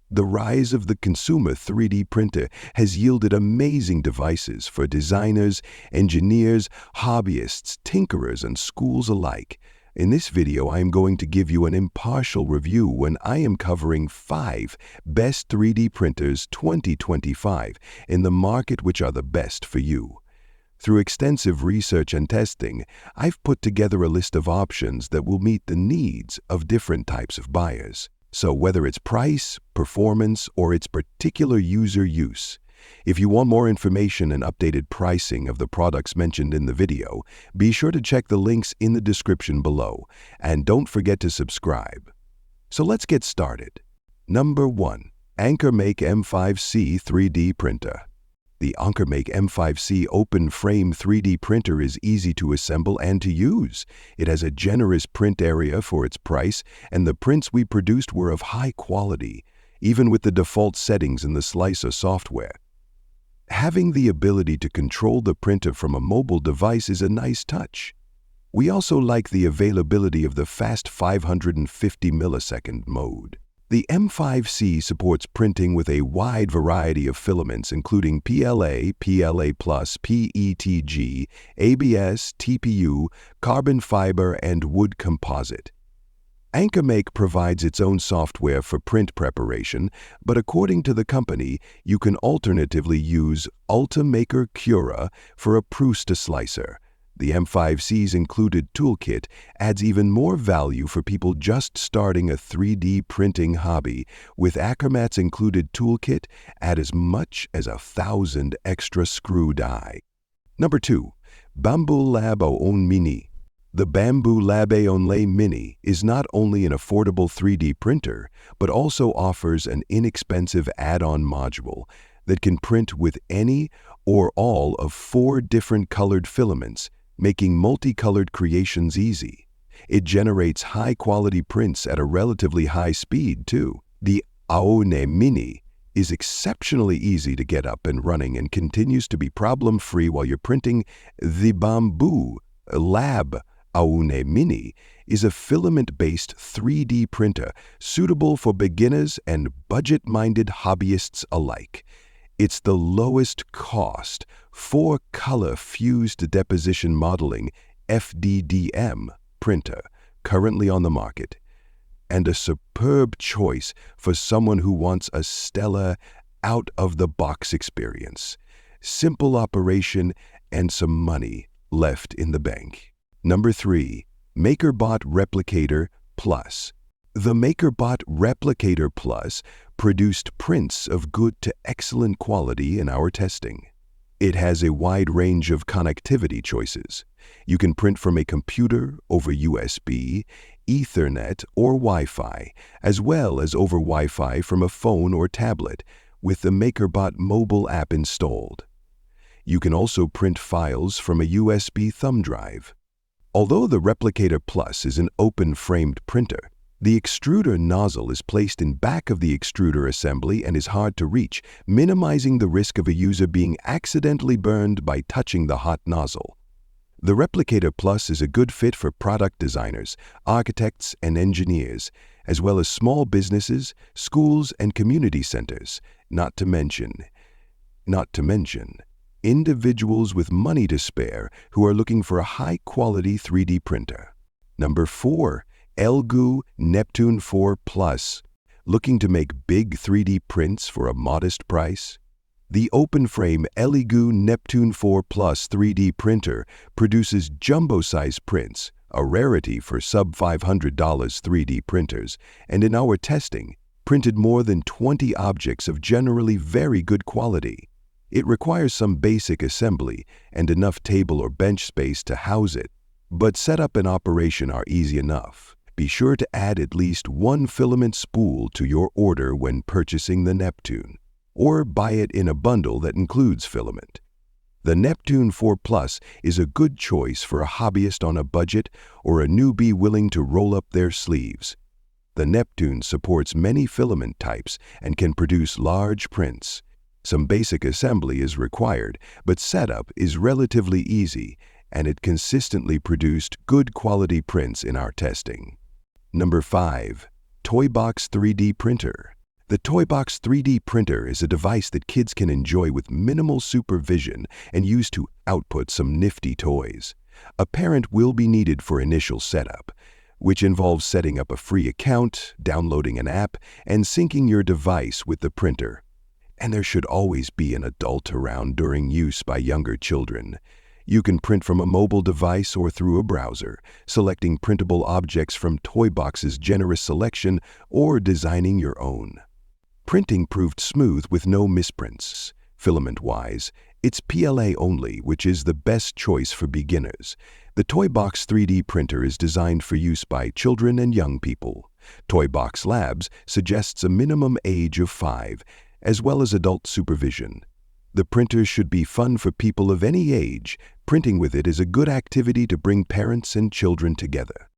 The rise of the consumer 3D printer has yielded amazing devices for designers, engineers, hobbyists, tinkerers, and schools alike. In this video, I am going to give you an impartial review when I am covering 5 best 3D printers 2025 in the market which are the best for you. Through extensive research and testing, I've put together a list of options that will meet the needs of different types of buyers. So whether it's price, performance, or its particular user use, if you want more information and updated pricing of the products mentioned in the video, be sure to check the links in the description below, and don't forget to subscribe. So let's get started. Number 1. AnkerMake M5C 3D Printer. The AnkerMake M5C open-frame 3D printer is easy to assemble and to use. It has a generous print area for its price, and the prints we produced were of high quality, even with the default settings in the Slicer software. Having the ability to control the printer from a mobile device is a nice touch. We also like the availability of the fast 550 millisecond mode. The M5C supports printing with a wide variety of filaments including PLA, PLA+, PETG, ABS, TPU, carbon fiber, and wood composite. AnkerMake provides its own software for print preparation, but according to the company, you can alternatively use Ultimaker Cura for a Prusa slicer. The M5C's included toolkit adds even more value for people just starting a 3D printing hobby. With AnkerMake's included toolkit, add as much as 1,000 extra screw die. Number 2. Bambu Lab A1 Mini. The Bambu Lab A1 Mini is not only an affordable 3D printer, but also offers an inexpensive add-on module that can print with any or all of 4 different colored filaments, making multicolored creations easy. It generates high-quality prints at a relatively high speed, too. The A1 Mini is exceptionally easy to get up and running and continues to be problem-free while you're printing. The Bambu Lab A1 Mini is a filament-based 3D printer suitable for beginners and budget-minded hobbyists alike. It's the lowest cost 4-color fused deposition modeling FDDM printer currently on the market, and a superb choice for someone who wants a stellar, out-of-the-box experience, simple operation, and some money left in the bank. Number 3. MakerBot Replicator Plus. The MakerBot Replicator Plus produced prints of good to excellent quality in our testing. It has a wide range of connectivity choices. You can print from a computer, over USB, Ethernet, or Wi-Fi, as well as over Wi-Fi from a phone or tablet with the MakerBot mobile app installed. You can also print files from a USB thumb drive. Although the Replicator Plus is an open-framed printer, the extruder nozzle is placed in back of the extruder assembly and is hard to reach, minimizing the risk of a user being accidentally burned by touching the hot nozzle. The Replicator Plus is a good fit for product designers, architects, and engineers, as well as small businesses, schools, and community centers, not to mention individuals with money to spare who are looking for a high-quality 3D printer. Number 4. Elegoo Neptune 4 Plus. Looking to make big 3D prints for a modest price? The open-frame Elegoo Neptune 4 Plus 3D printer produces jumbo-size prints, a rarity for sub-$500 3D printers, and in our testing, printed more than 20 objects of generally very good quality. It requires some basic assembly and enough table or bench space to house it, but setup and operation are easy enough. Be sure to add at least 1 filament spool to your order when purchasing the Neptune, or buy it in a bundle that includes filament. The Neptune 4 Plus is a good choice for a hobbyist on a budget or a newbie willing to roll up their sleeves. The Neptune supports many filament types and can produce large prints. Some basic assembly is required, but setup is relatively easy, and it consistently produced good quality prints in our testing. Number 5. Toybox 3D Printer. The Toybox 3D printer is a device that kids can enjoy with minimal supervision and use to output some nifty toys. A parent will be needed for initial setup, which involves setting up a free account, downloading an app, and syncing your device with the printer. And there should always be an adult around during use by younger children. You can print from a mobile device or through a browser, selecting printable objects from Toybox's generous selection or designing your own. Printing proved smooth with no misprints. Filament-wise, it's PLA only, which is the best choice for beginners. The Toybox 3D printer is designed for use by children and young people. Toybox Labs suggests a minimum age of 5, as well as adult supervision. The printer should be fun for people of any age. Printing with it is a good activity to bring parents and children together.